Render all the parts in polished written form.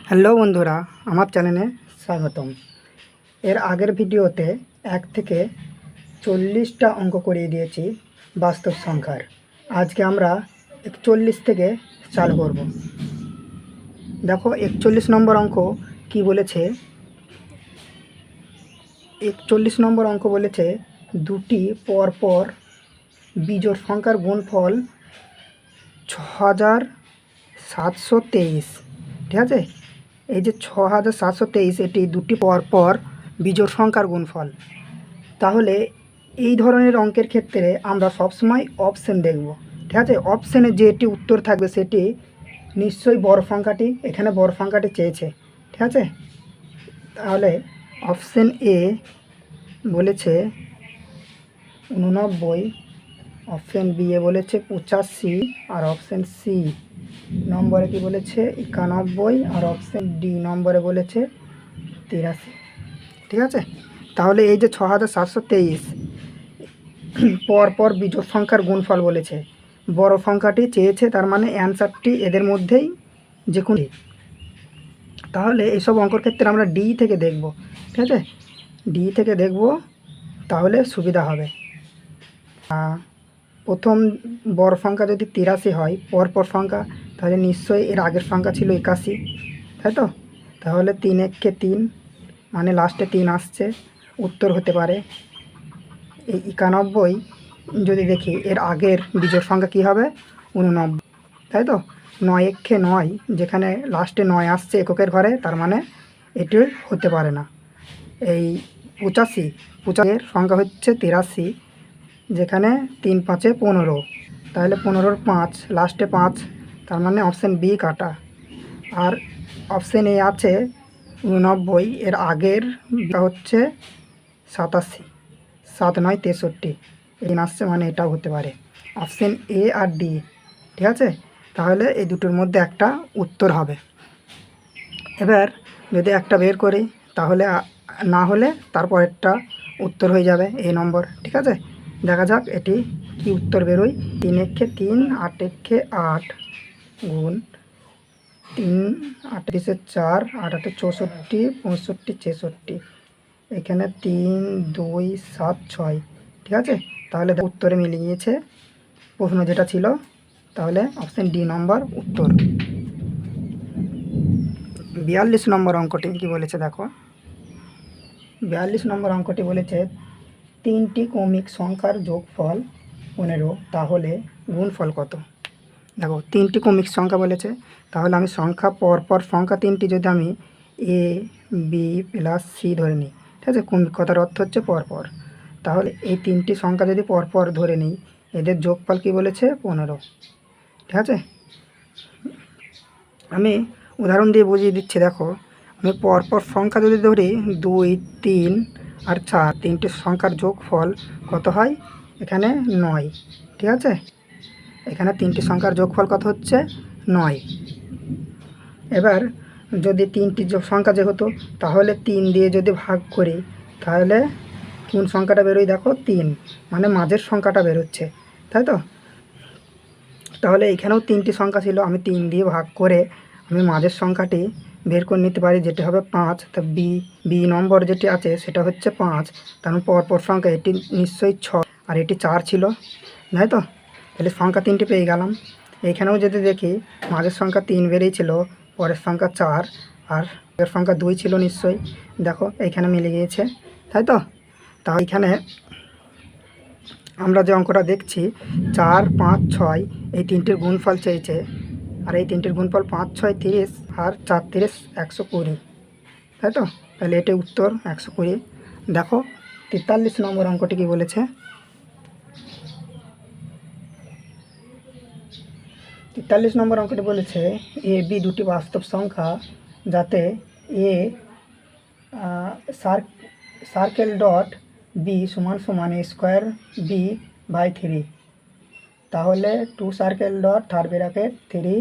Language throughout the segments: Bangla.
হ্যালো বন্ধুরা, আমার চ্যানেলে স্বাগতম। এর আগের ভিডিওতে 1 থেকে 40টা অঙ্ক করিয়ে দিয়েছি বাস্তব সংখ্যার। আজকে আমরা 41 থেকে চালু করব। দেখো 41 নম্বর অঙ্ক কি বলেছে। 41 নম্বর অঙ্ক বলেছে দুটি পরপর বিজোড় সংখ্যার গুণফল 6723। ঠিক আছে, এই যে 6723 এটি দুটি পরপর বিজোড় সংখ্যার গুণফল। তাহলে এই ধরনের অঙ্কের ক্ষেত্রে আমরা সবসময় অপশন দেখব। ঠিক আছে, অপশানে যেটি উত্তর থাকবে সেটি নিশ্চয়ই বড় সংখ্যাটি, এখানে বড় সংখ্যাটি চেয়েছে। ঠিক আছে, তাহলে অপশন এ বলেছে 89, অপশন বি এ বলেছে 85, আর অপশন সি নম্বরে কি বলেছে 91, আর অপশন ডি নম্বরে বলেছে 83। ঠিক আছে, তাহলে এই যে 6723 পরপর বিজোড় সংখ্যার গুণফল বলেছে, বড় সংখ্যাটি চেয়েছে, তার মানে অ্যান্সারটি এদের মধ্যেই যে কোনো। তাহলে এইসব অঙ্কর ক্ষেত্রে আমরা ডি থেকে দেখব। ঠিক আছে, ডি থেকে দেখব, তাহলে সুবিধা হবে। প্রথম বড় সংখ্যা যদি 83 হয় পরপর সংখ্যা, তাহলে নিশ্চয়ই এর আগের সংখ্যা ছিল 81, তাই তো? তাহলে 3 একে 3, মানে লাস্টে 3 আসছে, উত্তর হতে পারে এই 91। যদি দেখি এর আগের বিজোড় সংখ্যা কী হবে 89, তাই তো? 9 একে 9, যেখানে লাস্টে 9 আসছে এককের ঘরে, তার মানে এটি হতে পারে না। এই 85 সংখ্যা হচ্ছে 83, যেখানে 3 5 15, তাহলে 15-র 5, লাস্টে 5, তার মানে অপশান বি কাটা। আর অপশান এ আছে 89, এর আগের হচ্ছে 87, 7 9 63, এই আসছে, মানে এটাও হতে পারে অপশান এ আর ডি। ঠিক আছে, তাহলে এই দুটোর মধ্যে একটা উত্তর হবে। এবার যদি একটা বের করি, তাহলে না হলে তারপরেরটা উত্তর হয়ে যাবে এই নম্বর। ঠিক আছে, দেখা যাক এটি কি উত্তর বেরোয়। 3 একে 3, 8 একে 8 গুণ 3 8 4, 8 8 64, 65 66, এখানে 3 2 7 6। ঠিক আছে, তাহলে উত্তরে মিলে গিয়েছে প্রশ্ন যেটা ছিল, তাহলে অপশান ডি নম্বর উত্তর। 42 নম্বর অঙ্কটি কি বলেছে দেখো। 42 নম্বর অঙ্কটি বলেছে 3টি ক্রমিক সংখ্যার যোগফল 15, তাহলে গুণফল কত? দেখো 3টি ক্রমিক সংখ্যা বলেছে, তাহলে আমি সংখ্যা পরপর সংখ্যা 3টি যদি আমি এ বি প্লাস সি ধরে নিই, ঠিক আছে, ক্রমিক কথার অর্থ হচ্ছে পরপর, তাহলে এই 3টি সংখ্যা যদি পরপর ধরে নিই, এদের যোগফল কি বলেছে 15। ঠিক আছে, আমি উদাহরণ দিয়ে বুঝিয়ে দিচ্ছি। দেখো আমি পরপর সংখ্যা যদি ধরি 2 3 আর 4, 3টে সংখ্যার যোগফল কত হয় এখানে 9। ঠিক আছে, এখানে 3টি সংখ্যার যোগফল কত হচ্ছে 9। এবার যদি 3টি সংখ্যা যেহেতু, তাহলে 3 দিয়ে যদি ভাগ করি, তাহলে কোন সংখ্যাটা বেরোয় দেখো 3, মানে মাঝের সংখ্যাটা বেরোচ্ছে, তাই তো? তাহলে এখানেও 3টি সংখ্যা ছিল, আমি 3 দিয়ে ভাগ করে আমি মাঝের সংখ্যাটি বের করে নিতে পারি, যেটি হবে 5। তা বি নম্বর যেটি আছে সেটা হচ্ছে 5, কারণ পরপর সংখ্যা এটি নিশ্চয়ই 6, আর এটি 4 ছিল, তাই তো? তাহলে সংখ্যা 3টি পেয়ে গেলাম। এইখানেও যদি দেখি মাঝের সংখ্যা 3 বেরিয়েছিল, পরের সংখ্যা 4, আর এর সংখ্যা 2 ছিল নিশ্চয়ই। দেখো এইখানে মিলে গিয়েছে, তাই তো? তাই এখানে আমরা যে অঙ্কটা দেখছি 4 5 6, এই 3টির গুণফল চেয়েছে, আর এই 3টির গুণফল 5 6 30, আর 4 30 120, তাই তো? তাহলে এটি উত্তর 120। দেখো 43 নম্বর অঙ্কটি কি বলেছে। 43 নম্বর অঙ্কটি বলেছে এ বি দুটি বাস্তব সংখ্যা, যাতে এ সার্কেল ডট বি সমান সমান এ স্কোয়ার বি বাই 3, তাহলে 2 circle dot third bracket 3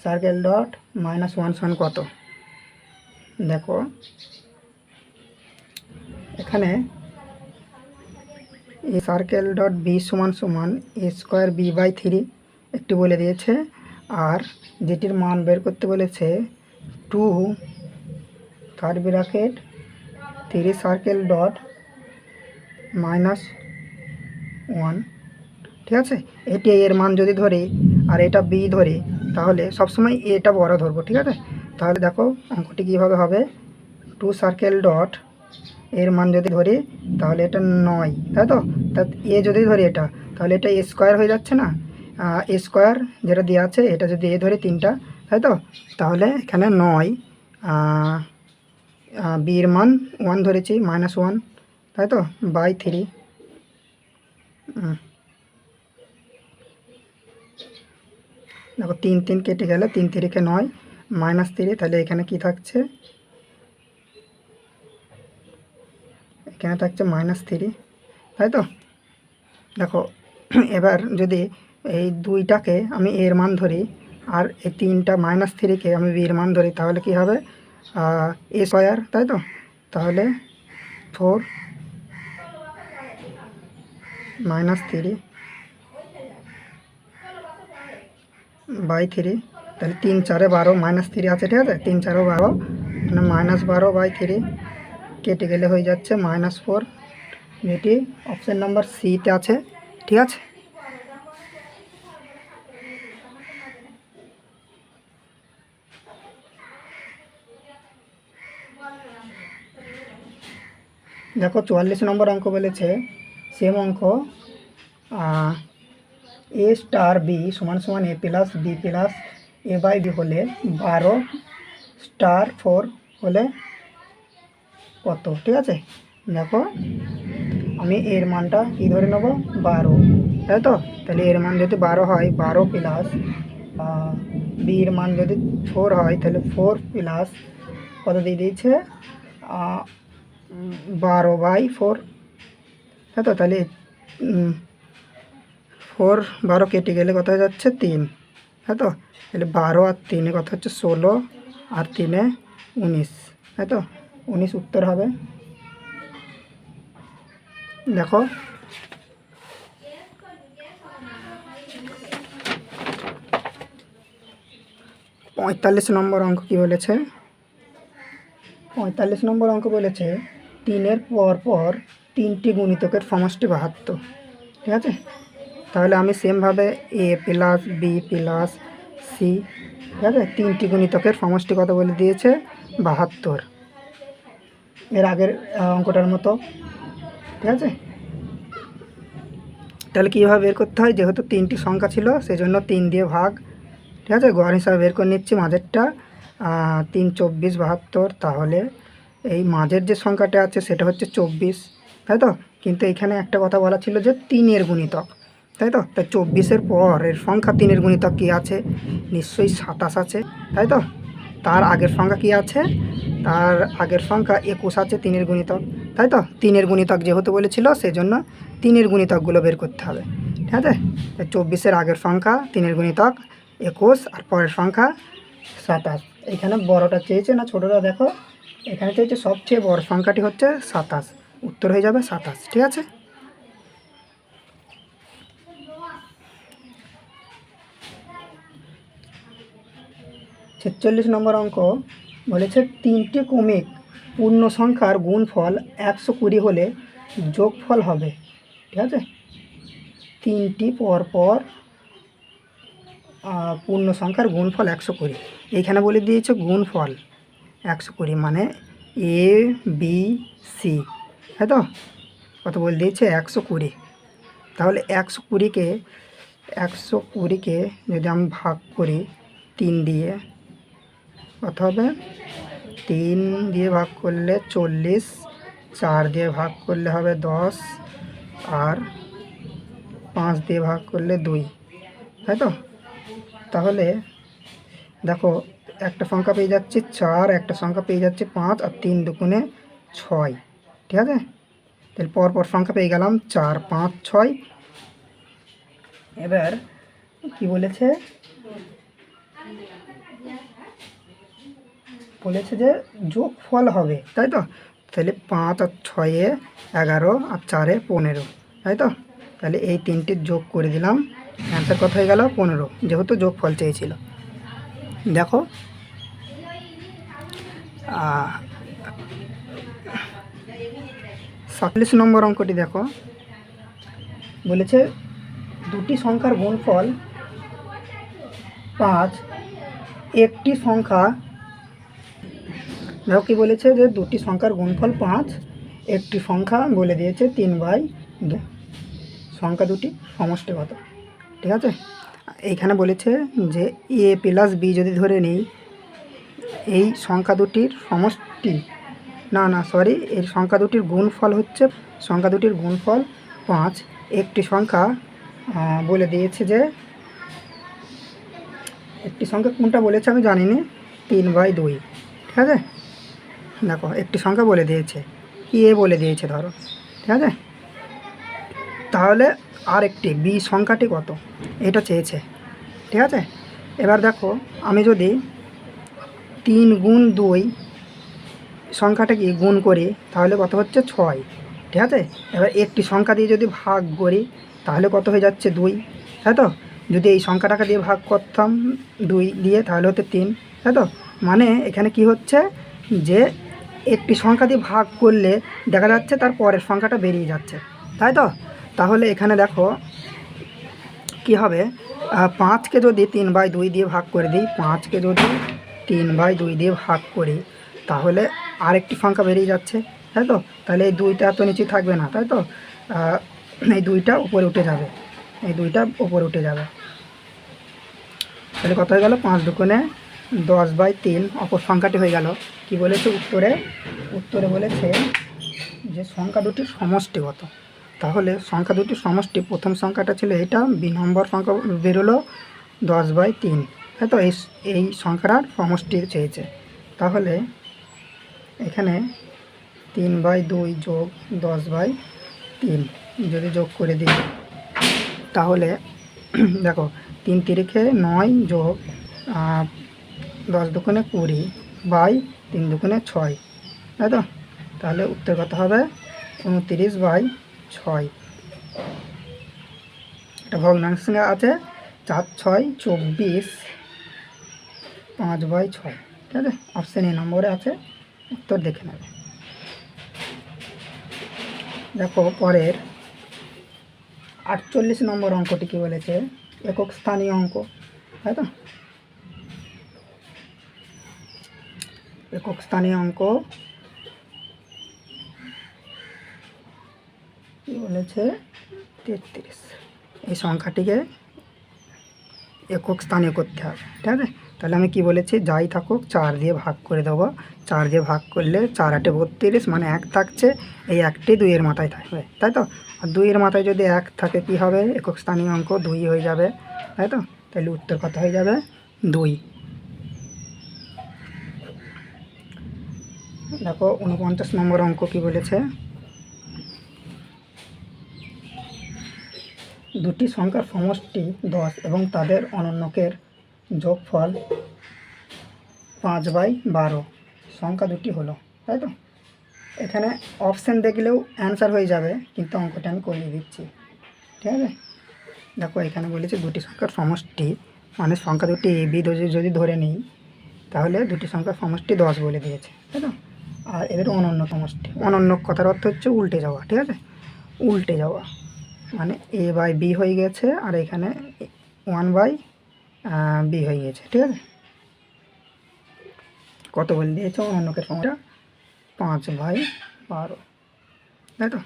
circle dot -1 সমান কত? দেখো এখানে এ সার্কেল ডট বি সমান সমান এ স্কোয়ার বি বাই 3 একটি বলে দিয়েছে, আর যেটির মান বের করতে বলেছে to third bracket 3 circle dot -1, ঠিক আছে। এটি এর মান যদি ধরি আর এটা বি ধরি তাহলে সবসময় এটা বড় ধরবো, ঠিক আছে। তাহলে দেখো অঙ্কটি কীভাবে হবে, 2 সার্কেল ডট এর মান যদি ধরি তাহলে এটা 9, তাই তো। তা এ যদি ধরি এটা তাহলে এটা এ স্কোয়ার হয়ে যাচ্ছে না, এ স্কোয়ার যেটা দেওয়া আছে এটা যদি এ ধরি 3টা, তাই তো। তাহলে এখানে 9, বির মান 1 ধরেছি -1, তাই তো, বাই 3। দেখো 3 3 কেটে গেলে 3 3 কে 9 -3, তাহলে এখানে কি থাকছে, এখানে থাকছে -3, তাই তো। দেখো এবার যদি এই 2টাকে আমি এর মান ধরি আর এই 3টা -3কে আমি বির মান ধরি তাহলে কি হবে, এ স্কোয়ার, তাই তো। তাহলে 4 -3 বাই 3, তাহলে 3 4 12 -3 আছে, ঠিক আছে। 3 4 12 মানে -12 বাই 3 কেটে গেলে হয়ে যাচ্ছে -4, যেটি অপশান নাম্বার সিতে আছে, ঠিক আছে। দেখো 44 নম্বর অঙ্ক বলেছে, সেম অঙ্ক, এ স্টার বি সমান সমান A plus B plus A by B হলে 12 স্টার 4 হলে কত, ঠিক আছে। দেখো আমি এর মানটা কী ধরে নেব, 12, তাই তো। তাহলে এর মান যদি 12 হয় 12 প্লাস বির মান যদি 4 হয় তাহলে 4 প্লাস কত দিয়ে দিয়েছে, 12/4, তাই তো। তাহলে 4 12 কেটে গেলে কত হয়ে যাচ্ছে 3, তাই তো। তাহলে 12 আর 3 কত হচ্ছে 16 আর 3 19, তাই তো, 19 উত্তর হবে। দেখো 45 নম্বর অঙ্ক কি বলেছে, 45 নম্বর অঙ্ক বলেছে 3-এর পর পর 3টি গুণিতকের সমষ্টি 72, ঠিক আছে। তাহলে আমি সেমভাবে এ প্লাস বি প্লাস সি, ঠিক আছে, 3টি গুণিতকের সমষ্টি কত বলে দিয়েছে, 72, এর আগের অঙ্কটার মতো, ঠিক আছে। তাহলে কীভাবে বের করতে হয়, যেহেতু 3টি সংখ্যা ছিল সেজন্য 3 দিয়ে ভাগ, ঠিক আছে। গড় হিসাবে বের করে নিচ্ছি মাঝেরটা, 3 24 72, তাহলে এই মাঝের যে সংখ্যাটা আছে সেটা হচ্ছে 24, তাই তো। কিন্তু এখানে একটা কথা বলা ছিল যে 3-এর গুণিতক, তাই তো। তাই 24-এর পর এর সংখ্যা 3-এর গুণিতক কী আছে, নিশ্চয়ই 27 আছে, তাই তো। তার আগের সংখ্যা কী আছে, তার আগের সংখ্যা 21 আছে 3-এর গুণিতক, তাই তো। 3-এর গুণিতক যেহেতু বলেছিল সেজন্য 3-এর গুণিতকগুলো বের করতে হবে, ঠিক আছে। তাই 24-এর আগের সংখ্যা 3-এর গুণিতক 21 আর পরের সংখ্যা 27। এখানে বড়টা চেয়েছে না ছোটোটা, দেখো এখানে চেয়েছে সবচেয়ে বড় সংখ্যাটি হচ্ছে 27, উত্তর হয়ে যাবে 27, ঠিক আছে। ছেচল্লিশ নম্বর অঙ্ক বলেছে 3টি ক্রমিক পূর্ণ সংখ্যার গুণফল 120 হলে যোগফল হবে, ঠিক আছে। 3টি পরপর পূর্ণ সংখ্যার গুণফল 120, এইখানে বলে দিয়েছে গুণফল 120 মানে এ বি সি, তাই তো। কত বলে দিয়েছে 120, তাহলে 120কে যদি আমি ভাগ করি 3 দিয়ে, কত হবে, 3 দিয়ে ভাগ করলে 40, 4 দিয়ে ভাগ করলে হবে 10 আর 5 দিয়ে ভাগ করলে 2, তাই তো। তাহলে দেখো একটা সংখ্যা পেয়ে যাচ্ছি 4, একটা সংখ্যা পেয়ে যাচ্ছি 5 আর 3 দুগুণে 6, ঠিক আছে। তাহলে পরপর সংখ্যা পেয়ে গেলাম 4 5 6। এবার কি বলেছে, বলেছে যে যোগফল হবে, তাই তো। তাহলে 5 আর 6 11 আর 4 15, তাই তো। তাহলে এই 3টির যোগ করে দিলাম, অ্যান্সার কত হয়ে গেল 15, যেহেতু যোগফল চেয়েছিল। দেখো 47 নম্বর অঙ্কটি দেখো, বলেছে দুটি সংখ্যার গুণফল 5, একটি সংখ্যা, দেখো কি বলেছে যে দুটি সংখ্যার গুণফল 5, একটি সংখ্যা বলে দিয়েছে 3/2, সংখ্যা দুটি সমষ্টি কত? ঠিক আছে, এইখানে বলেছে যে এ প্লাস বি যদি ধরে নিই, এই সংখ্যা দুটির সমষ্টি সরি এই সংখ্যা দুটির গুণফল হচ্ছে, সংখ্যা দুটির গুণফল 5, একটি সংখ্যা বলে দিয়েছে যে, একটি সংখ্যা কোনটা বলেছে আমি জানি না, 3/2, ঠিক আছে। দেখো একটি সংখ্যা বলে দিয়েছে, কি এ বলে দিয়েছে ধরো, ঠিক আছে। তাহলে আর একটি বি সংখ্যাটি কত এটা চেয়েছে, ঠিক আছে। এবার দেখো আমি যদি 3 গুণ 2 সংখ্যাটাকে গুণ করি তাহলে কত হচ্ছে 6, ঠিক আছে। এবার একটি সংখ্যা দিয়ে যদি ভাগ করি তাহলে কত হয়ে যাচ্ছে 2, তাই তো। যদি এই সংখ্যাটাকে দিয়ে ভাগ করতাম 2 দিয়ে তাহলে হতে 3, তাই তো। মানে এখানে কি হচ্ছে যে একটি সংখ্যা দিয়ে ভাগ করলে দেখা যাচ্ছে তার পরের সংখ্যাটা বেরিয়ে যাচ্ছে, তাই তো। তাহলে এখানে দেখো কি হবে, 5কে যদি 3/2 দিয়ে ভাগ করে দিই, 5কে যদি 3/2 দিয়ে ভাগ করি তাহলে আরেকটি সংখ্যা বেরিয়ে যাচ্ছে, তাই তো। তাহলে এই 2টা তো নিচে থাকবে না, তাই তো। এই 2টা উপরে উঠে যাবে, এই 2টা উপরে উঠে যাবে। তাহলে কত হয়ে গেল, 5 দুগুণে 10/3 অপর সংখ্যাটি হয়ে গেল। কি বলেছে উত্তরে বলেছে যে সংখ্যা দুটির সমষ্টি কত। তাহলে সংখ্যা দুটির সমষ্টি, প্রথম সংখ্যাটা ছিল এটা, বি নম্বর সংখ্যা বেরোলো 10/3, তাই তো। এই সংখ্যার সমষ্টি চেয়েছে। তাহলে এখানে 3/2 যোগ 10/3 যদি যোগ করে দিই তাহলে দেখো 3 তিরিখে 9 যোগ 10 দুগুণে 20/3 দুগুণে 6, তাই তো। তাহলে উত্তর কত হবে, 29/6। এটা ভগ্নাংশ আছে, 4 6 24, 5/6, ঠিক আছে। অপশান এ নম্বরে আছে, উত্তর দেখে নেবে। দেখো পরের 48 নম্বর অঙ্কটি কি বলেছে, একক স্থানীয় অঙ্ক, তাই তো। একক স্থানীয় অঙ্ক কি বলেছে, 33, এই সংখ্যাটিকে একক স্থানীয় করতে হবে, ঠিক আছে। তাহলে আমি কি বলেছি, যাই থাকুক 4 দিয়ে ভাগ করে দেবো, 4 দিয়ে ভাগ করলে 4 8 32, মানে 1 থাকছে, এই 1টি 2-এর মাথায় থাকবে, তাই তো। আর 2-এর মাথায় যদি 1 থাকে কি হবে, একক স্থানীয় অঙ্ক 2 হয়ে যাবে, তাই তো। তাহলে উত্তর কত হয়ে যাবে, 2। দেখো 49 নম্বর অঙ্ক কি বলেছে, দুটি সংখ্যার সমষ্টি 10 এবং তাদের অনন্যকের যোগফল 5/12, সংখ্যা দুটি হলো, তাই তো। এখানে অপশান দেখলেও অ্যান্সার হয়ে যাবে, কিন্তু অঙ্কটা আমি করিয়ে দিচ্ছি, ঠিক আছে। দেখো এখানে বলেছে দুটি সংখ্যার সমষ্টি, মানে সংখ্যা দুটি এ বি যদি ধরে নিই তাহলে দুটি সংখ্যার সমষ্টি 10 বলে দিয়েছে, তাই তো। আর এদের অনন্য সমষ্টি, অনন্য কথার অর্থ হচ্ছে উল্টে যাওয়া, ঠিক আছে। উল্টে যাওয়া মানে a/b হয়ে গেছে, আর এখানে 1/b হয়ে গেছে, ঠিক আছে। কত বলে দিয়েছে, অনন্যকের সংখ্যা 5/12, তাই তো।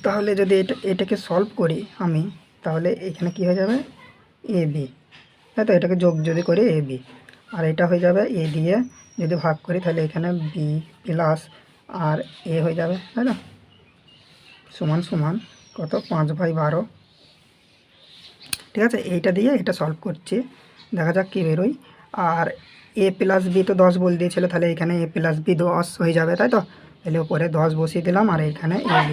তাহলে যদি এটাকে সলভ করি আমি, তাহলে এখানে কি হয়ে যাবে, ab, তাই তো। এটাকে যোগ যদি করি ab, আর এটা হয়ে যাবে a দিয়ে যদি ভাগ করি তাহলে এখানে b প্লাস আর a হয়ে যাবে, তাই তো। সমান সমান কত, 5/12, ঠিক আছে। এইটা দিয়ে এটা সলভ করছি, দেখা যাক কী বেরোয়। আর a প্লাস b তো 10 বলে দিয়েছিল, তাহলে এখানে a প্লাস b 10 হয়ে যাবে, তাই তো। তাহলে উপরে 10 বসিয়ে দিলাম, আর এখানে ab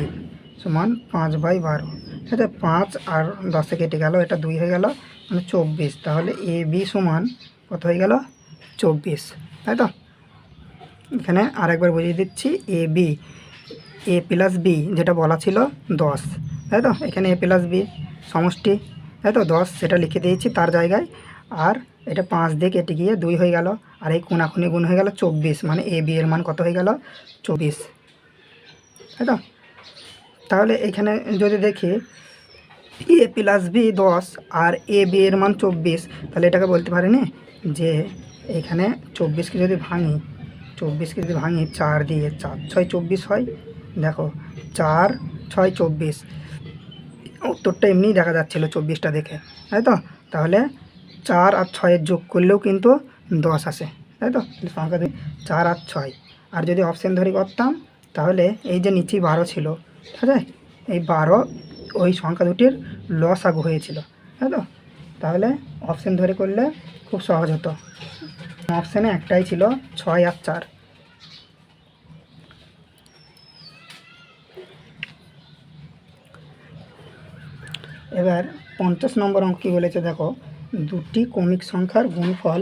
সমান 5/12, ঠিক আছে। 5 আর 10 কেটে গেল, এটা 2 হয়ে গেল, মানে 24। তাহলে ab সমান কত হয়ে গেল, 24, তাই তো। এখানে আরেকবার বুঝিয়ে দিচ্ছি, a প্লাস b যেটা বলা ছিল 10, তাই তো। এখানে a প্লাস b সমষ্টি, তাই তো, 10 সেটা লিখে দিয়েছি তার জায়গায়। আর এটা 5 দিয়ে কেটে গিয়ে 2 হয়ে গেল, আর এই কোনাকুনি গুণ হয়ে গেল 24, মানে এ বি এর মান কত হয়ে গেল 24, তাই তো। তাহলে এখানে যদি দেখি এ plus B 10 R A B এর মান 24, তাহলে এটাকে বলতে পারিনি যে এখানে 24কে যদি ভাঙি 4 দিয়ে 4 6 24 হয়। দেখো 4 6 24, উত্তরটা এমনিই দেখা যাচ্ছিলো 24টা দেখে, তাই তো। তাহলে 4 আর 6-এর যোগ করলেও কিন্তু 10 আসে, তাই তো। সংখ্যা 4 আর 6, আর যদি অপশান ধরে করতাম তাহলে এই যে নিচেই 12 ছিল, ঠিক আছে, এই 12 ওই সংখ্যা দুটির লসাগু হয়েছিল, তাই তো। তাহলে অপশান ধরে করলে খুব সহজ হতো। অপশানে একটাই ছিল 6 আর 4। এবার 50 নম্বর অঙ্ক কী বলেছে দেখো, দুটি কমিক সংখ্যার গুণফল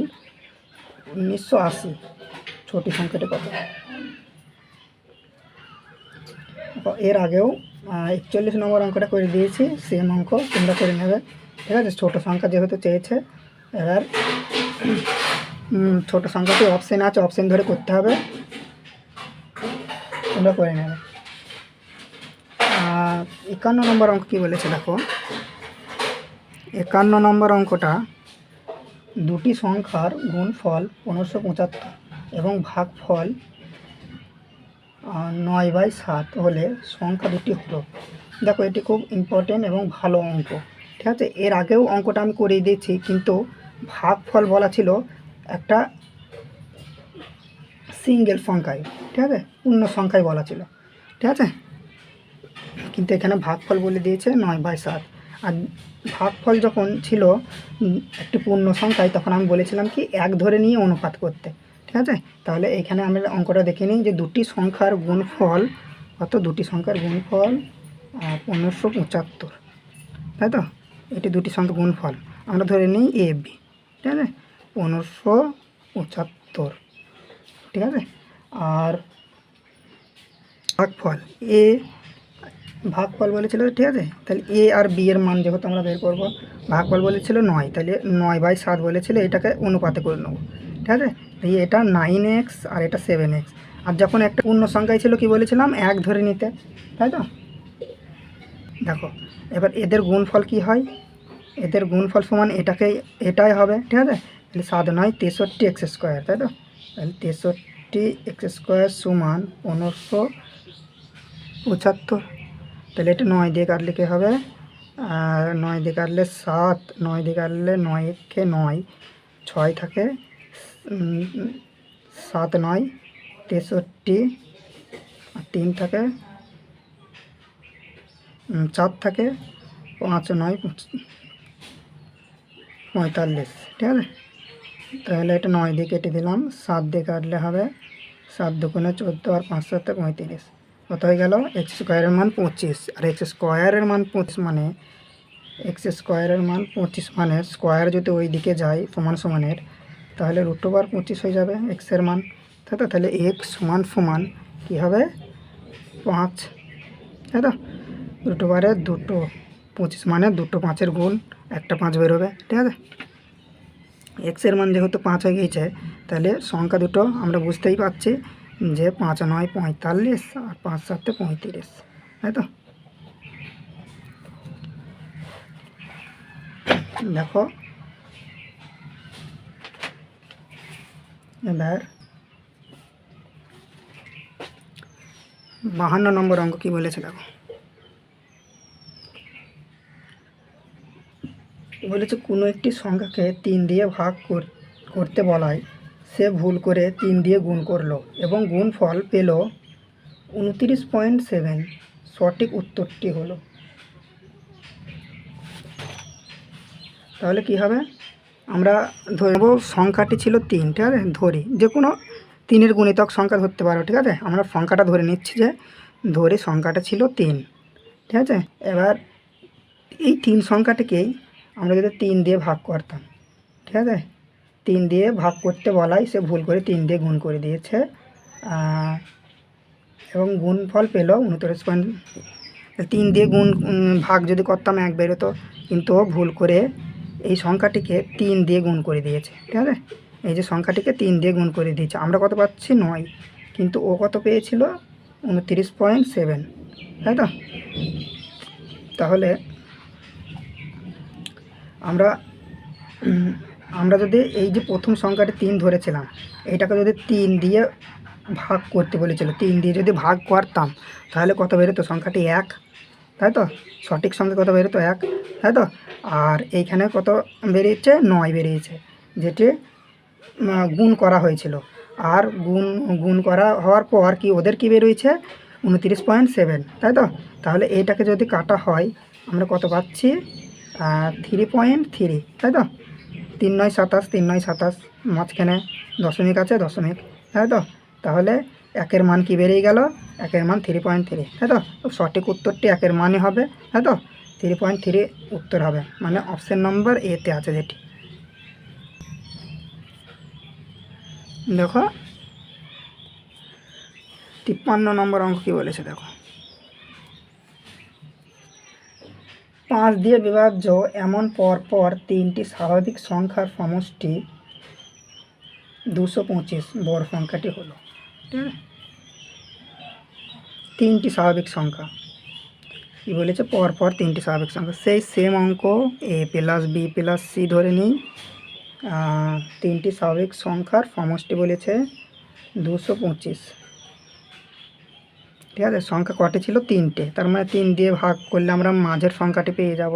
1980, ছোটি সংখ্যাটি কত। এর আগেও 41 নম্বর অঙ্কটা করে দিয়েছি, সেম অঙ্ক তোমরা করে নেবে, ঠিক আছে। ছোটো সংখ্যা যেহেতু চেয়েছে, এবার ছোটো সংখ্যাটি অপশান আছে, অপশান ধরে করতে হবে, তোমরা করে নেবে। 51 নম্বর অঙ্ক কী বলেছে দেখো, 51 নম্বর অঙ্কটা দুটি সংখ্যার গুণফল 1575 এবং ভাগফল 9/7 হলে সংখ্যা দুটি হলো। দেখো এটি খুব ইম্পর্টেন্ট এবং ভালো অঙ্ক, ঠিক আছে। এর আগেও অঙ্কটা আমি করিয়ে দিয়েছি, কিন্তু ভাগফল বলা ছিল একটা সিঙ্গেল সংখ্যায়, ঠিক আছে, পূর্ণ সংখ্যায় বলা ছিল, ঠিক আছে। কিন্তু এখানে ভাগফল বলে দিয়েছে 9/7। আর ভাগফল যখন ছিল একটি পূর্ণ সংখ্যায়, তখন আমি বলেছিলাম কি 1 ধরে নিয়ে অনুপাত করতে, ঠিক আছে। তাহলে এখানে আমরা অঙ্কটা দেখে নিই যে দুটি সংখ্যার গুণফল কত, দুটি সংখ্যার গুণফল 1575, তাই তো। এটি দুটি সংখ্যার গুণফল আমরা ধরে নিই এ বি, ঠিক আছে, 1575, ঠিক আছে। আর ভাগফল ভাগফল বলেছিল, ঠিক আছে। তাহলে এ আর বি এর মান যেহেতু আমরা বের করবো, ভাগফল বলেছিল 9, তাহলে 9/7 বলেছিল, এটাকে অনুপাতে করে নেবো, ঠিক আছে। এটা 9x আর এটা 7x। আর যখন একটা পূর্ণ সংখ্যায় ছিল কি বলেছিলাম 1 ধরে নিতে, তাই তো। দেখো এবার এদের গুণফল কি হয়, এদের গুণফল সমান এটাই হবে, ঠিক আছে। তাহলে 7 9 63x², তাই তো। তাহলে 63x² সমান 1575। তাহলে এটা 9 দিয়ে কাটলে কী হবে, 9 দিয়ে কাটলে 7, 9 দিয়ে কাটলে 9 9, 6 থাকে, 7 9 63, আর 3 থাকে, 4 থাকে, 5 9 45, ঠিক আছে। তাহলে এটা 9 দিয়ে কেটে দিলাম, 7 দিয়ে কাটলে হবে 7 দুগুণে 14, আর 5 7 35, কত হয়ে গেল, x² মান 25। আর x² মান 25 মানে x² মান 25 মানে স্কোয়ার যদি ওই দিকে যায় সমান সমানের, তাহলে √25 হয়ে যাবে এক্সের মান, তাই তো। তাহলে x সমান কী হবে 5, তাই তো। √2 মানে 2 5-এর গুণ, একটা 5 বেরোবে, ঠিক আছে। এক্সের মান যেহেতু 5 হয়ে গিয়েছে, তাহলে সংখ্যা দুটো আমরা বুঝতেই পারছি যে 5 9 45 আর 5 7 35, তাই তো। দেখো এবার 52 নম্বর অঙ্ক কী বলেছে দেখো, বলেছে কোনো একটি সংখ্যাকে 3 দিয়ে ভাগ করতে বলায় সে ভুল করে 3 দিয়ে গুণ করলো এবং গুণফল পেল 29.7, সঠিক উত্তরটি হলো। তাহলে কি হবে, আমরা ধরে নেব সংখ্যাটি ছিল 3, ঠিক আছে, ধরি যে কোনো 3-এর গুণিতক সংখ্যা ধরতে পারো, ঠিক আছে। আমরা সংখ্যাটা ধরে নিচ্ছি যে সংখ্যাটা ছিল 3, ঠিক আছে। এবার এই 3 সংখ্যাটিকেই আমরা যদি 3 দিয়ে ভাগ করতাম, ঠিক আছে, 3 দিয়ে ভাগ করতে বলাই সে ভুল করে 3 দিয়ে গুণ করে দিয়েছে, এবং গুণফল পেল 29. 3 দিয়ে ভাগ যদি করতাম 1 বেরোতো, কিন্তু ভুল করে এই সংখ্যাটিকে 3 দিয়ে গুণ করে দিয়েছে, ঠিক আছে। এই যে সংখ্যাটিকে 3 দিয়ে গুণ করে দিয়েছে। আমরা কত পাচ্ছি 9, কিন্তু ও কত পেয়েছিল 29.7, তাই তো? তাহলে আমরা আমরা যদি এই যে প্রথম সংখ্যাটি 3 ধরেছিলাম, এইটাকে যদি 3 দিয়ে ভাগ করতে বলেছিল, 3 দিয়ে যদি ভাগ করতাম তাহলে কত বেরোতো? সংখ্যাটি 1, তাই তো? সঠিক সংখ্যা কত বেরোতো? 1, তাই তো? আর এইখানে কত বেরিয়েছে? 9 বেরিয়েছে, যেটি গুণ করা হয়েছিল। আর গুণ করা হওয়ার পর কি ওদের কি বেরিয়েছে? 29.7, তাই তো? তাহলে এইটাকে যদি কাটা হয় আমরা কত পাচ্ছি? 3.3, তাই তো? 3 9 27, 3 9 27, মাঝখানে দশমিক আছে, দশমিক, তাই তো? তাহলে একের মান কি বেরিয়ে গেল? একের মান 3.3, তাই তো? সঠিক উত্তরটি একের মানই হবে, তাই তো? 3.3 উত্তর হবে, মানে অপশান নম্বর এতে আছে যেটি। দেখো 53 নম্বর অঙ্ক কী বলেছে দেখো। 5 দিয়ে বিভাজ্য এমন পরপর 3টি স্বাভাবিক সংখ্যার সমষ্টি 225 বড় সংখ্যাটি হলো। ঠিক আছে, 3টি স্বাভাবিক সংখ্যা কী বলেছে? পরপর 3টি স্বাভাবিক সংখ্যা, সেই সেম অঙ্ক a plus b plus c ধরে নিই। 3টি স্বাভাবিক সংখ্যার সমষ্টি বলেছে 225। ঠিক আছে, সংখ্যা কটি ছিল? 3টে, তার মানে 3 দিয়ে ভাগ করলে আমরা মাঝের সংখ্যাটি পেয়ে যাব,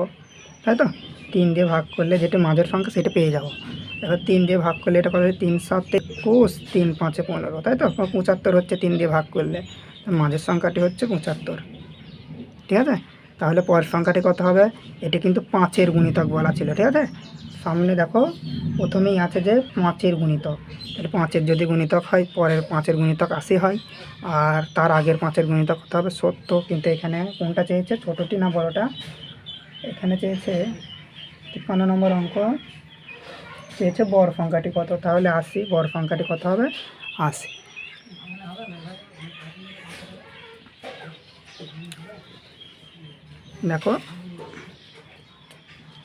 তাই তো? 3 দিয়ে ভাগ করলে যেটা মাঝের সংখ্যা সেটা পেয়ে যাব। এবার 3 দিয়ে ভাগ করলে এটা কত? 3 7 21, 3 5 15, তাই তো? 75 হচ্ছে 3 দিয়ে ভাগ করলে, মাঝের সংখ্যাটি হচ্ছে 75। ঠিক আছে, তাহলে পরের সংখ্যাটি কত হবে? এটি কিন্তু 5-এর গুণিতক বলা ছিল। ঠিক আছে, সামনে দেখো প্রথমেই আছে যে 5-এর গুণিতক, তাহলে 5-এর যদি গুণিতক হয় পরের 5-এর গুণিতক 80 হয়, আর তার আগের 5-এর গুণিতক কত হবে? 70। কিন্তু এখানে কোনটা চেয়েছে? ছোটোটি না বড়টা? এখানে চেয়েছে 53 নম্বর অঙ্ক চেয়েছে বড় সংখ্যাটি কত, তাহলে 80। বড় সংখ্যাটি কত হবে? 80। দেখো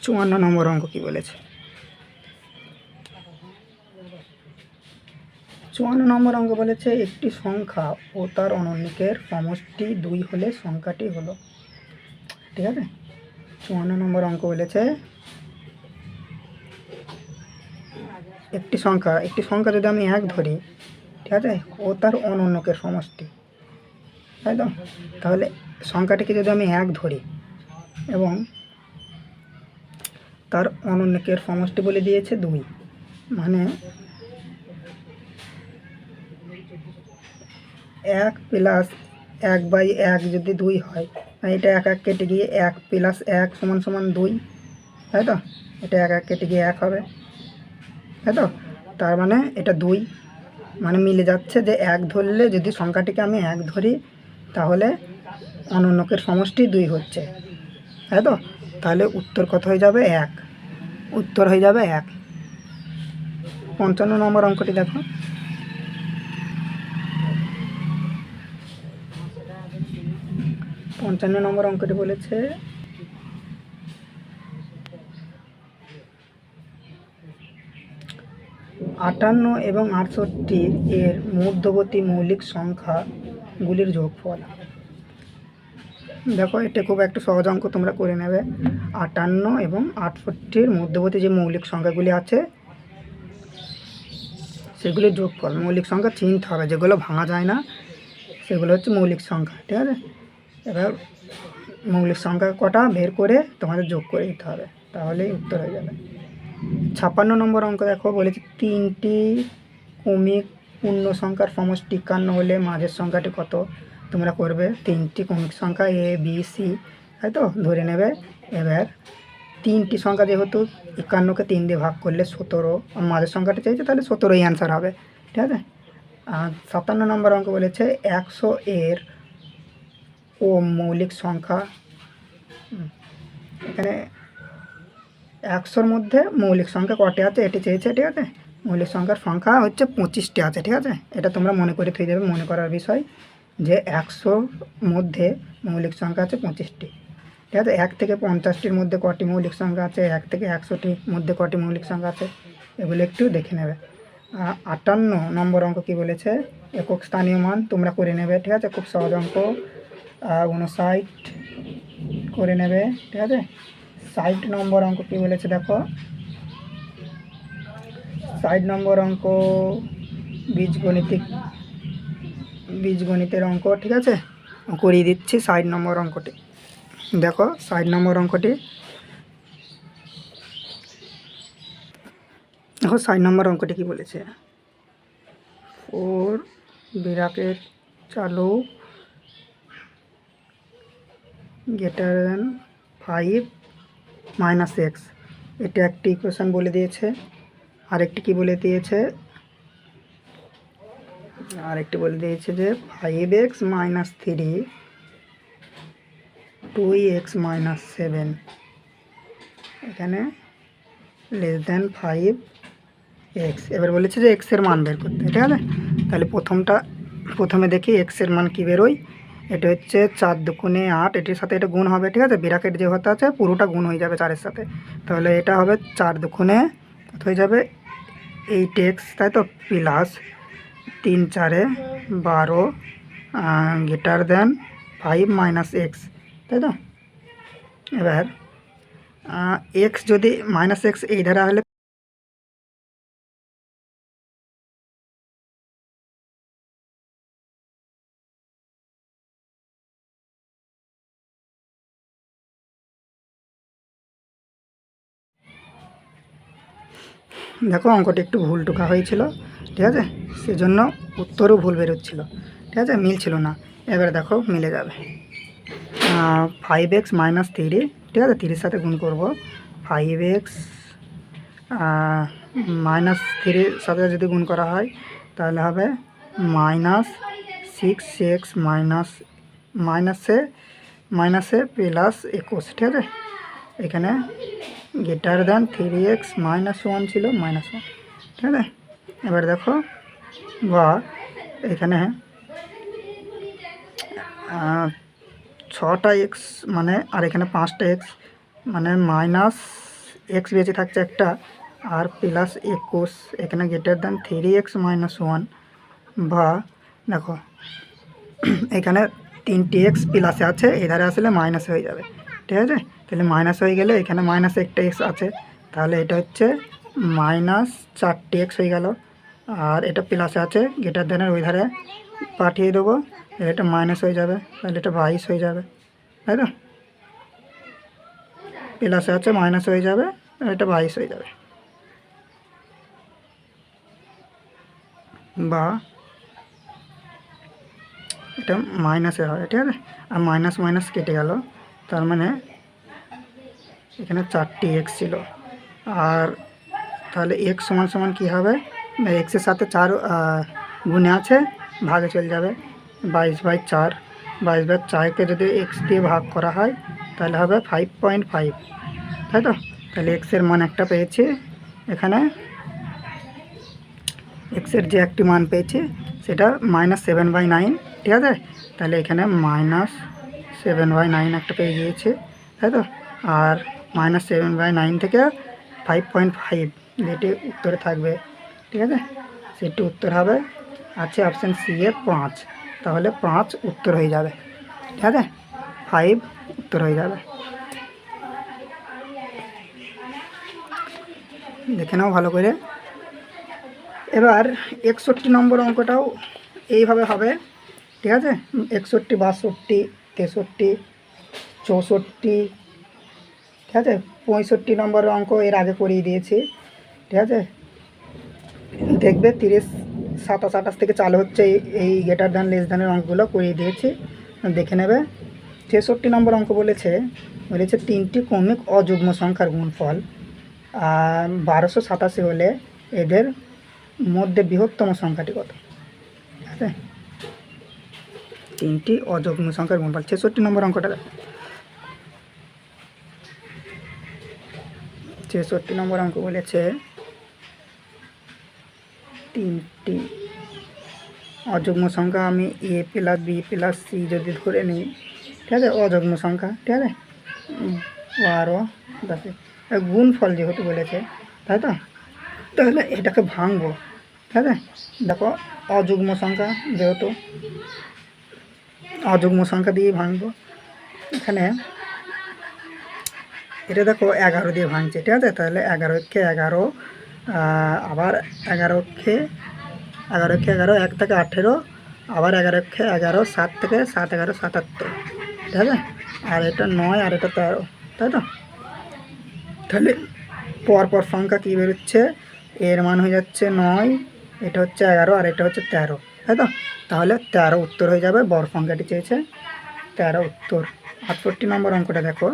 54 নম্বর অঙ্ক কী বলেছে। 54 নম্বর অঙ্ক বলেছে একটি সংখ্যা ও তার অনন্যকের সমষ্টি 2 হলে সংখ্যাটি হলো। ঠিক আছে, 54 নম্বর অঙ্ক বলেছে একটি সংখ্যা যদি আমি 1 ধরি, ঠিক আছে, ও তার অনন্যকের সমষ্টি, তাই তো? তাহলে সংখ্যাটিকে যদি আমি 1 ধরি এবং তার অনন্যকের সমষ্টি বলে দিয়েছে 2, মানে 1 প্লাস 1/1 যদি 2 হয়, এটা 1 1 কেটে গিয়ে 1 প্লাস 1 সমান সমান 2, তাই তো? এটা 1 1 কেটে গিয়ে 1 হবে, তাই তো? তার মানে এটা 2, মানে মিলে যাচ্ছে যে 1 ধরলে, যদি সংখ্যাটিকে আমি 1 ধরি তাহলে অনন্যকের সমষ্টি 2 হচ্ছে, তাই তো? তাহলে উত্তর কত হয়ে যাবে? 1। উত্তর হয়ে যাবে 1। 55 নম্বর অঙ্কটি দেখো। 55 নম্বর অঙ্কটি বলেছে 58 এবং 68 এর মধ্যবর্তী মৌলিক সংখ্যাগুলির যোগফল। দেখো এটা খুব একটা সহজ অঙ্ক, তোমরা করে নেবে। 58 এবং 68-র মধ্যবর্তী যে মৌলিক সংখ্যাগুলি আছে সেগুলির যোগফল। মৌলিক সংখ্যা চিনতে হবে, যেগুলো ভাঙা যায় না সেগুলো হচ্ছে মৌলিক সংখ্যা। ঠিক আছে, এবার মৌলিক সংখ্যা কটা বের করে তোমাদের যোগ করে দিতে হবে, তাহলেই উত্তর হয়ে যাবে। 56 নম্বর অঙ্ক দেখো, বলেছে 3টি ক্রমিক পূর্ণ সংখ্যার সমষ্টি 51 হলে মাঝের সংখ্যাটি কত? তোমরা করবে 3টি ক্রমিক সংখ্যা a b c, তাই তো? ধরে নেবে। এবার 3টি সংখ্যা যেহেতু 51কে 3 দিয়ে ভাগ করলে 17, মাঝের সংখ্যাটি চাইছে তাহলে 17ই অ্যান্সার হবে। ঠিক আছে, আর 57 নম্বর অঙ্ক বলেছে 100 এর ও মৌলিক সংখ্যা। এখানে 100-র মধ্যে মৌলিক সংখ্যা কটি আছে এটি চেয়েছে। ঠিক আছে, মৌলিক সংখ্যার সংখ্যা হচ্ছে 25টি আছে। ঠিক আছে, এটা তোমরা মনে করে থেকে যাবে, মনে করার বিষয়, যে 100-র মধ্যে মৌলিক সংখ্যা আছে 25টি। ঠিক আছে, 1 থেকে 50-টির মধ্যে কটি মৌলিক সংখ্যা আছে, 1 থেকে 100-টির মধ্যে কটি মৌলিক সংখ্যা আছে, এগুলো একটু দেখে নেবে। 58 নম্বর অঙ্ক কি বলেছে, একক স্থানীয় মান তোমরা করে নেবে, ঠিক আছে, খুব সহজ অঙ্ক। 59 করে নেবে, ঠিক আছে। 60 নম্বর অঙ্ক কি বলেছে দেখো, 60 নম্বর অঙ্ক বীজগণিতের অঙ্ক, ঠিক আছে, করিয়ে দিচ্ছি 60 নম্বর অঙ্কটি। দেখো 60 নম্বর অঙ্কটি, দেখো 60 নম্বর অঙ্কটি কি বলেছে, 4 ব্র্যাকেট চালু গ্রেটার দেন 5 মাইনাস এক্স, এটা একটি ইকুয়েশন বলে দিয়েছে। আরেকটি কি বলে দিয়েছে, আরেকটি বলে দিয়েছে যে 5x মাইনাস 3 2x মাইনাস 7, এখানে লেস দেন 5x। এবার বলেছে যে এক্সের মান বের করতে, ঠিক আছে। তাহলে প্রথমে দেখি এক্সের মান কী বেরোয়। এটা হচ্ছে 4 দুগুণে 8, এটির সাথে এটা গুণ হবে, ঠিক আছে, ব্র্যাকেট যে হতে আছে পুরোটা গুণ হয়ে যাবে 4-এর সাথে। তাহলে এটা হবে 4 দুগুণে হয়ে যাবে 8x, তাই তো, plus 3 4-এ 12 greater than 5 minus x, তাই তো। এবার এক্স যদি মাইনাস এক্স এই ধারা হলে দেখো অঙ্কটি একটু ভুল টোকা হয়েছিল, ঠিক আছে, সেজন্য উত্তরও ভুল বেরোচ্ছিল, ঠিক আছে, মিলছিল না। এবারে দেখো মিলে যাবে। 5x মাইনাস 3, ঠিক আছে, 3-এর সাথে গুণ করব। 5x মাইনাস 3-এর সাথে যদি গুণ করা হয় তাহলে হবে মাইনাস 6x মাইনাসে প্লাস 21, ঠিক আছে। এখানে গ্রেটার দেন 3x মাইনাস 1 ছিল, মাইনাস 1, ঠিক আছে। এবার দেখো বা এখানে 6টা এক্স মানে, আর এখানে 5টা এক্স মানে মাইনাস এক্স বেঁচে থাকছে একটা, আর প্লাস 21, এখানে গ্রেটার দেন 3x মাইনাস 1, বা দেখো এখানে 3টি এক্স প্লাসে আছে, এধারে আসলে মাইনাস হয়ে যাবে, ঠিক আছে। তাহলে মাইনাস হয়ে গেলে এখানে মাইনাস একটা এক্স আছে, তাহলে এটা হচ্ছে মাইনাস 4টি এক্স হয়ে গেল। আর এটা প্লাসে আছে, গ্রেটার দেনের ওই ধারে পাঠিয়ে দেবো, এটা মাইনাস হয়ে যাবে, তাহলে এটা 22 হয়ে যাবে, তাই তো। প্লাসে আছে মাইনাস হয়ে যাবে, এটা 22 হয়ে যাবে, বা এটা মাইনাসে হবে, ঠিক আছে। আর মাইনাস মাইনাস কেটে গেল, তার মানে এখানে 4টি এক্স ছিল, আর তাহলে এক্স সমান সমান কী হবে, এক্সের সাথে 4 গুণে আছে, ভাগে চলে যাবে, 22/4, 22/4কে যদি এক্স দিয়ে ভাগ করা হয় তাহলে হবে 5.5, তাই তো। তাহলে এক্সের মান একটা পেয়েছি, এখানে এক্সের যে একটি মান পেয়েছি সেটা -7/9, ঠিক আছে। তাহলে এখানে -7/9 একটা পেয়ে গিয়েছে, তাই তো। আর -7/9 থেকে 5.5 যেটি উত্তরে থাকবে, ঠিক আছে, সেটি উত্তর হবে আছে অপশান সি এর 5, তাহলে 5 উত্তর হয়ে যাবে, ঠিক আছে, 5 উত্তর হয়ে যাবে। দেখে নাও ভালো করে। এবার 61 নম্বর অঙ্কটাও এইভাবে হবে, ঠিক আছে। 61, 62, 63, 64, ঠিক আছে। 65 নম্বরের অঙ্ক এর আগে করিয়ে দিয়েছি, ঠিক আছে। দেখবে 30, 27, 28 থেকে চালু হচ্ছে এই গ্রেটার দ্যান লেস দ্যানের অঙ্কগুলো করিয়ে দিয়েছি, দেখে নেবে। 66 নম্বর অঙ্ক বলেছে 3টি ক্রমিক অযুগ্ম সংখ্যার গুণফল 1287 হলে এদের মধ্যে বৃহত্তম সংখ্যাটি কত, ঠিক আছে। 3টি অযুগ্ম সংখ্যার গুণফল, 66 নম্বর অঙ্কটা দেখো। 66 নম্বর অঙ্ক বলেছে 3টি অযুগ্ম সংখ্যা, আমি a plus b plus c যদি ধরে নিই, ঠিক আছে, অযুগ্ম সংখ্যা, ঠিক আছে, 12 10 গুণফল যেহেতু বলেছে, তাই তো। তাহলে এটাকে ভাঙবো, ঠিক আছে। দেখো অযুগ্ম সংখ্যা, যেহেতু অযুগ্ম সংখ্যা দিয়ে ভাঙবো। এখানে এটা দেখো 11 দিয়ে ভাঙছে, ঠিক আছে। তাহলে 11 11, আবার 11 11 1 থেকে 18, আবার 11 7 থেকে 7 11 77, ঠিক আছে। আর এটা 9 আর এটা 13, তাই তো। তাহলে পরপর সংখ্যা কী বেরোচ্ছে, এর মান হয়ে যাচ্ছে 9, এটা হচ্ছে 11 আর এটা হচ্ছে 13, তাই তো। তাহলে 13 উত্তর হয়ে যাবে, বড় সংখ্যাটি চেয়েছে 13 উত্তর। 68 নম্বর অঙ্কটা দেখো।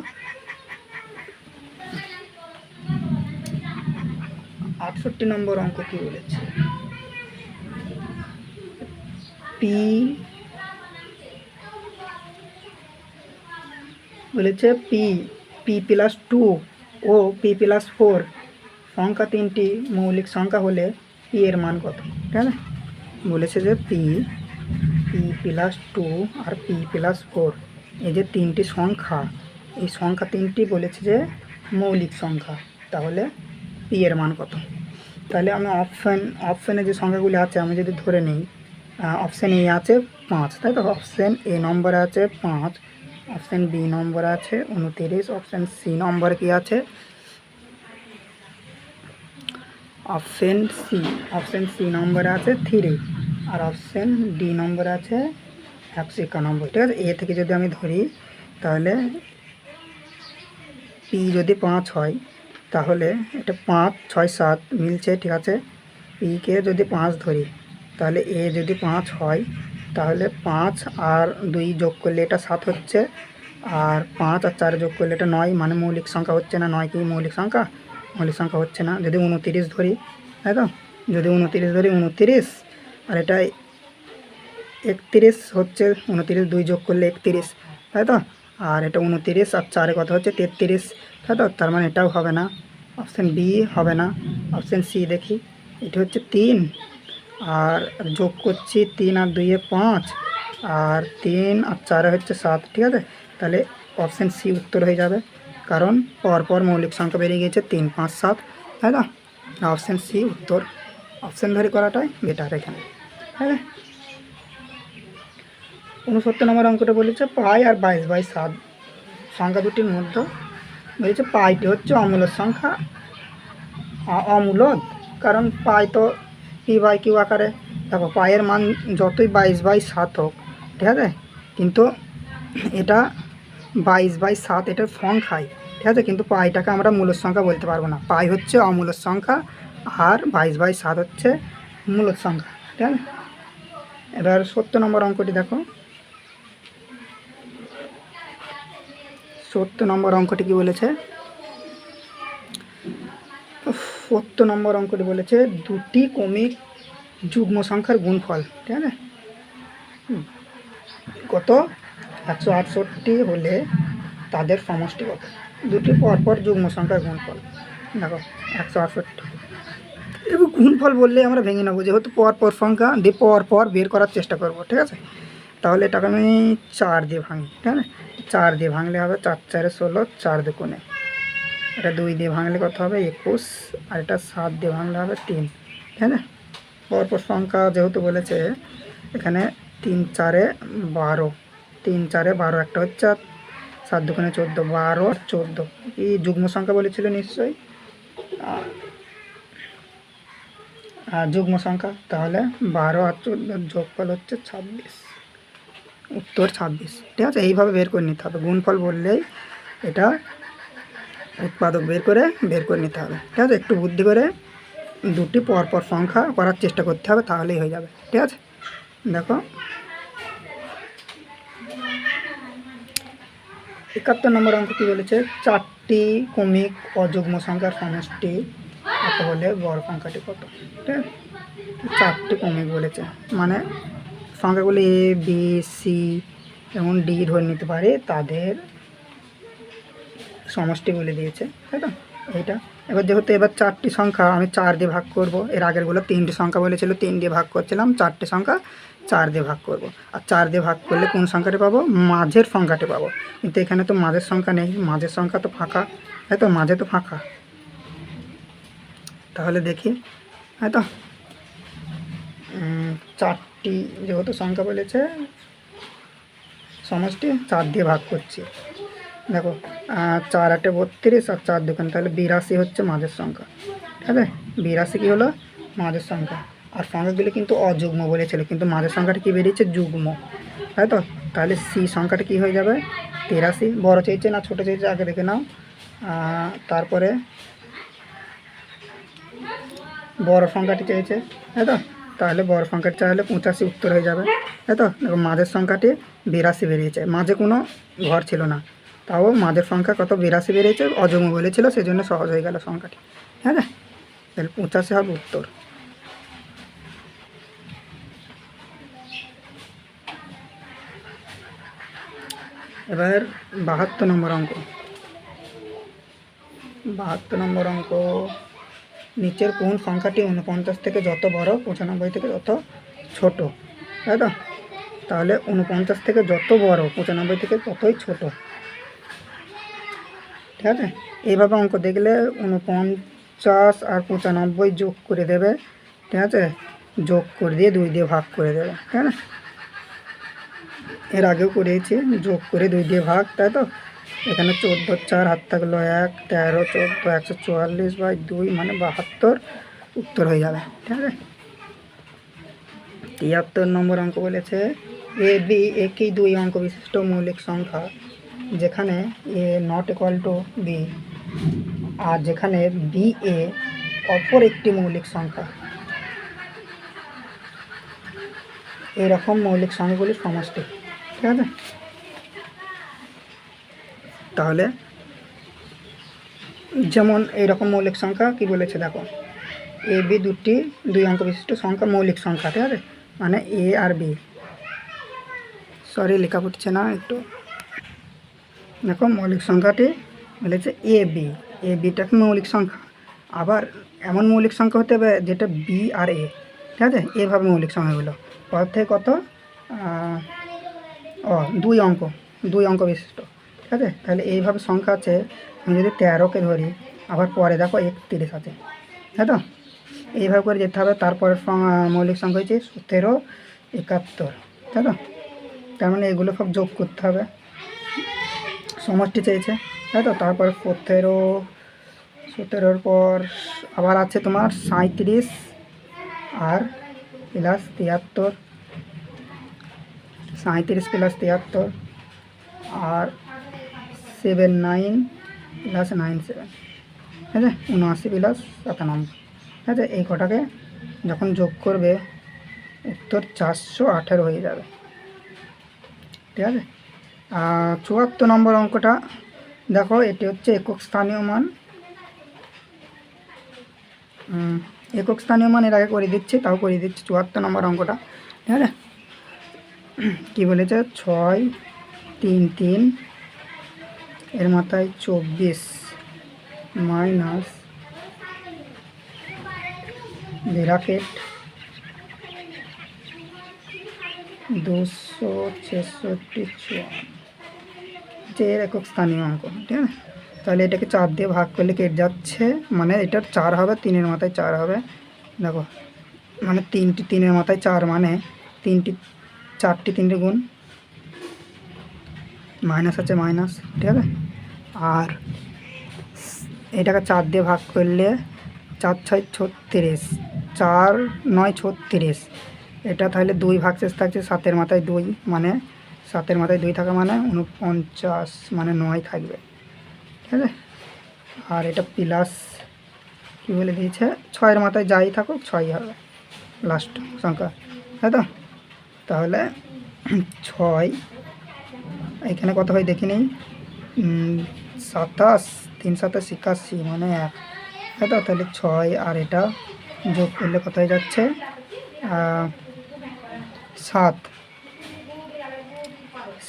68 নম্বর অঙ্ক কী বলেছে, পি বলেছে পি +2 ও P+4 সংখ্যা তিনটি মৌলিক সংখ্যা হলে পি এর মান কত, ঠিক আছে। বলেছে যে P+2 আর P+4 এই যে তিনটি সংখ্যা, এই সংখ্যা তিনটি বলেছে যে মৌলিক সংখ্যা, তাহলে পি এর মান কত। তাহলে আমি অপশানে যে সংখ্যাগুলি আছে আমি যদি ধরে নিই, অপশান এ আছে 5, তাই তো। অপশান এ নম্বরে আছে 5, অপশান বি নম্বরে আছে 29, অপশান সি নম্বরে কি আছে, অপশান সি নম্বরে আছে 3, আর অপশান ডি নম্বরে আছে 191, ঠিক আছে। এ থেকে যদি আমি ধরি তাহলে পি যদি 5 হয় তাহলে এটা 5 6 7 মিলছে, ঠিক আছে। পিকে যদি 5 ধরি তাহলে এ যদি 5 হয় তাহলে 5 আর 2 যোগ করলে এটা 7 হচ্ছে, আর 5 আর 4 যোগ করলে এটা 9, মানে মৌলিক সংখ্যা হচ্ছে না। 9 কি মৌলিক সংখ্যা? মৌলিক সংখ্যা হচ্ছে না। যদি 29 ধরি, তাই তো, যদি 29 ধরি, 29 আর এটা 31 হচ্ছে, 29 2 যোগ করলে 31, তাই তো। আর এটা 29 আর 4 কত হচ্ছে 33, তাই তো। তার মানে এটাও হবে না, অপশান বি হবে না। অপশান সি দেখি, এটা হচ্ছে 3 আর যোগ করছি 3 আর 2 5, আর 3 আর 4 হচ্ছে 7, ঠিক আছে। তাহলে অপশান সি উত্তর হয়ে যাবে, কারণ পরপর মৌলিক সংখ্যা বেরিয়ে গিয়েছে 3 5 7, তাই না। অপশান সি উত্তর, অপশান ধরে করাটাই বেটার এখানে, হ্যাঁ। 69 নম্বর অঙ্কটা বলেছে পাই আর 22/7 সংখ্যা দুটির মধ্যে বলেছে পাইটি হচ্ছে অমূলদ সংখ্যা, অমূলদ, কারণ পাই তো P/Q আকারে। দেখো পায়ের মান যতই 22/7 হোক, ঠিক আছে, কিন্তু এটা 22/7 এটার সংখ্যাই, ঠিক আছে, কিন্তু পাইটাকে আমরা মূলদ সংখ্যা বলতে পারবো না। পাই হচ্ছে অমূলদ সংখ্যা আর 22/7 হচ্ছে মূলদ সংখ্যা, ঠিক আছে। এবার 70 নম্বর অঙ্কটি দেখো। 70 নম্বর অঙ্কটি কি বলেছে, 70 নম্বর অঙ্কটি বলেছে দুটি ক্রমিক যুগ্ম সংখ্যার গুণফল, ঠিক আছে। কত? 168 হলে তাদের সমষ্টি কত। দুটি পরপর যুগ্ম সংখ্যার গুণফল, দেখো 168। এবার গুণফল বললে আমরা ভেঙে নেবো, যেহেতু পরপর সংখ্যা দিয়ে পরপর বের করার চেষ্টা করব, ঠিক আছে। তাহলে এটাকে আমি 4 দিয়ে ভাঙি, ঠিক আছে। 4 দিয়ে ভাঙলে হবে 4 4 16, 4 দুগুণে। এটা 2 দিয়ে ভাঙলে কত হবে 21, আর এটা 7 দিয়ে ভাঙলে হবে 3, ঠিক আছে। পরপর সংখ্যা যেহেতু বলেছে, এখানে 3 4 12, 3 4 12 একটা হচ্ছে, আর 7 দুগুণে 14, 12 আর 14 এই যুগ্ম সংখ্যা বলেছিল নিশ্চয়ই, যুগ্ম সংখ্যা। তাহলে 12 আর 14 যোগফল হচ্ছে 26, উত্তর 26, ঠিক আছে। এইভাবে বের করে নিতে হবে, গুণফল বললেই এটা উৎপাদক বের করে নিতে হবে, ঠিক আছে। একটু বুদ্ধি করে দুটি পরপর সংখ্যা করার চেষ্টা করতে হবে, তাহলেই হয়ে যাবে, ঠিক আছে। দেখো 71 নম্বর অঙ্ক কী বলেছে, 4টি ক্রমিক অযুগ্ম সংখ্যার সমষ্টি কত হলে বড় সংখ্যাটি কত, ঠিক আছে। 4টি ক্রমিক বলেছে, মানে সংখ্যাগুলি এ বি সি এবং ডি ধরে নিতে পারে, তাদের সমষ্টি বলে দিয়েছে, তাই তো। এইটা এবার যেহেতু এবার 4টি সংখ্যা আমি 4 দিয়ে ভাগ করব, এর আগেরগুলো 3টি সংখ্যা বলেছিল 3 দিয়ে ভাগ করছিলাম, 4টি সংখ্যা 4 দিয়ে ভাগ করব। আর 4 দিয়ে ভাগ করলে কোন সংখ্যাটি পাবো, মাঝের সংখ্যাটি পাবো, কিন্তু এখানে তো মাঝের সংখ্যা নেই, মাঝের সংখ্যা তো ফাঁকা, তাই তো, মাঝে তো ফাঁকা। তাহলে দেখি, তাই তো চারটি যেহেতু সংখ্যা বলেছে সমষ্টি 4 দিয়ে ভাগ করছি। দেখো 4 8 32 আর 4 2 তাহলে 82 হচ্ছে মাঝের সংখ্যা, ঠিক আছে। 82 কী হলো মাঝের সংখ্যা। আর সংখ্যাগুলি কিন্তু অযুগ্ম বলেছিল, কিন্তু মাঝের সংখ্যাটা কী বেরিয়েছে যুগ্ম, তাই তো। তাহলে সি সংখ্যাটা কী হয়ে যাবে 83। বড় চেয়েছে না ছোটো চেয়েছে আগে দেখে নাও। তারপরে বড় সংখ্যাটি চেয়েছে, তাই তো। তাহলে বড় সংখ্যাটি চাইলে 85 উত্তর হয়ে যাবে, তাই তো। দেখো মাঝের সংখ্যাটি 82 বেরিয়েছে, মাঝে কোনো ঘর ছিল না, তাও মাঝের সংখ্যা কত 82 বেরিয়েছে, অযুগ্ম বলেছিল সেজন্য সহজ হয়ে গেল সংখ্যাটি, ঠিক আছে। তাহলে 85 হবে উত্তর। এবার 72 নম্বর অঙ্ক। 72 নম্বর অঙ্ক, নিচের কোন সংখ্যাটি 49 থেকে যত বড় 95 থেকে যত ছোট, তাই তো। তাহলে 49 থেকে যত বড় 95 থেকে ততই ছোট, ঠিক আছে। এইভাবে অঙ্ক দেখলে 49 আর 95 যোগ করে দেবে, ঠিক আছে। যোগ করে দিয়ে 2 দিয়ে ভাগ করে দেবে, ঠিক আছে। এর আগেও করেছি, যোগ করে 2 দিয়ে ভাগ, তাই তো। এখানে 14 4 হাত থাকলো 1, 13 14 144/2 মানে 72 উত্তর হয়ে যাবে, ঠিক আছে। 73 নম্বর অঙ্ক বলেছে এ বি একই 2 অঙ্ক বিশিষ্ট মৌলিক সংখ্যা যেখানে এ নট ইকুয়াল টু বি আর যেখানে বি এ অপর একটি মৌলিক সংখ্যা। এরকম মৌলিক সংখ্যাগুলির সমষ্টি, ঠিক আছে। তাহলে যেমন এইরকম মৌলিক সংখ্যা কি বলেছে দেখো, এ বি 2 অঙ্ক বিশিষ্ট সংখ্যা মৌলিক সংখ্যা, ঠিক আছে। মানে এ আর বি, সরি লেখা পড়ছে না একটু, দেখো মৌলিক সংখ্যাটি বলেছে এ বি, এ বিটাকে মৌলিক সংখ্যা। আবার এমন মৌলিক সংখ্যা হতে হবে যেটা বি আর এ, ঠিক আছে। এভাবে মৌলিক সংখ্যাগুলো কত থেকে কত 2 অঙ্ক বিশিষ্ট, ঠিক আছে। তাহলে এইভাবে সংখ্যা আছে, আমি যদি 13কে ধরি, আবার পরে দেখো 31 আছে, তাই তো। এইভাবে করে যেতে হবে। তারপরে মৌলিক সংখ্যা হচ্ছে 17 71, তাই তো। তার মানে এগুলো সব যোগ করতে হবে, সমষ্টি চেয়েছে, তাই তো। তারপর 17 পর আবার আছে তোমার 37 আর প্লাস 73, 37 প্লাস 73 আর 7 9 প্লাস 9 7, ঠিক আছে। 79 প্লাস 97, ঠিক আছে। এই কটাকে যখন যোগ করবে উত্তর 418 হয়ে যাবে, ঠিক আছে। 74 নম্বর অঙ্কটা দেখো, এটি হচ্ছে একক স্থানীয় মান। একক স্থানীয় মান এর আগে করে দিচ্ছি, তাও করে দিচ্ছি 74 নম্বর অঙ্কটা, ঠিক আছে। কী বলেছে 6 3 3 এর মাথায় 24 মাইনাস ব্র্যাকেট 266 যে এর একক স্থানীয় অঙ্ক, ঠিক আছে। তাহলে এটাকে 4 দিয়ে ভাগ করলে কেটে যাচ্ছে, মানে এটার 4 হবে, 3-এর মাথায় 4 হবে, দেখো মানে 3এর মাথায় 4 মানে 4টি 3 গুণ, মাইনাস আছে মাইনাস, ঠিক আছে। আর এটাকে 4 দিয়ে ভাগ করলে 4 6 36, 4 9 36, এটা তাহলে 2 ভাগশেষ থাকছে 7-এর মাথায় 2, মানে 7-এর মাথায় 2 থাকা মানে 49 মানে 9 থাকবে, ঠিক আছে। আর এটা প্লাস কী বলে দিয়েছে 6-এর মাথায় যাই থাকুক 6 হবে লাস্ট সংখ্যা, তাই তো। তাহলে 6 এখানে কত হয় দেখি নিই, 27 3 7 81 মানে 1, তাই তো। তাহলে 6 আর এটা যোগ করলে কত হয়ে যাচ্ছে 7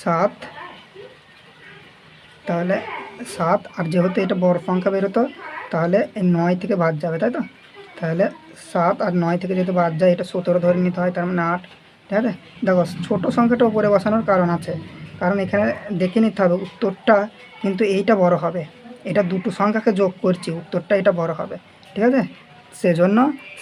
7, তাহলে 7 আর যেহেতু এটা বড় সংখ্যা বেরোতো তাহলে এই 9 থেকে বাদ যাবে, তাই তো। তাহলে 7 আর 9 থেকে যদি বাদ যায় এটা 17 ধরে নিতে হয়, তার মানে 8, ঠিক আছে। দেখো ছোটো সংখ্যাটা উপরে বসানোর কারণ আছে, কারণ এখানে দেখে নিতে হবে উত্তরটা কিন্তু এইটা বড় হবে, এটা দুটো সংখ্যাকে যোগ করছি, উত্তরটা এটা বড় হবে, ঠিক আছে। সেজন্য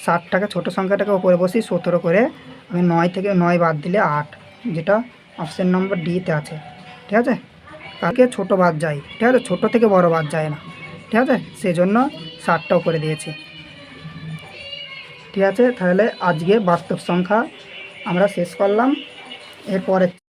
60টাকে ছোটো সংখ্যাটাকে ওপরে বসি 17 করে আমি 9 থেকে 9 বাদ দিলে 8, যেটা অপশান নম্বর ডিতে আছে। ঠিক আছে, কাকে ছোটো বাদ যায়, ঠিক আছে, ছোটো থেকে বড় বাদ যায় না, ঠিক আছে, সেজন্য 60টা উপরে দিয়েছি। ঠিক আছে, তাহলে আজকে বাস্তব সংখ্যা আমরা শেষ করলাম। এরপরের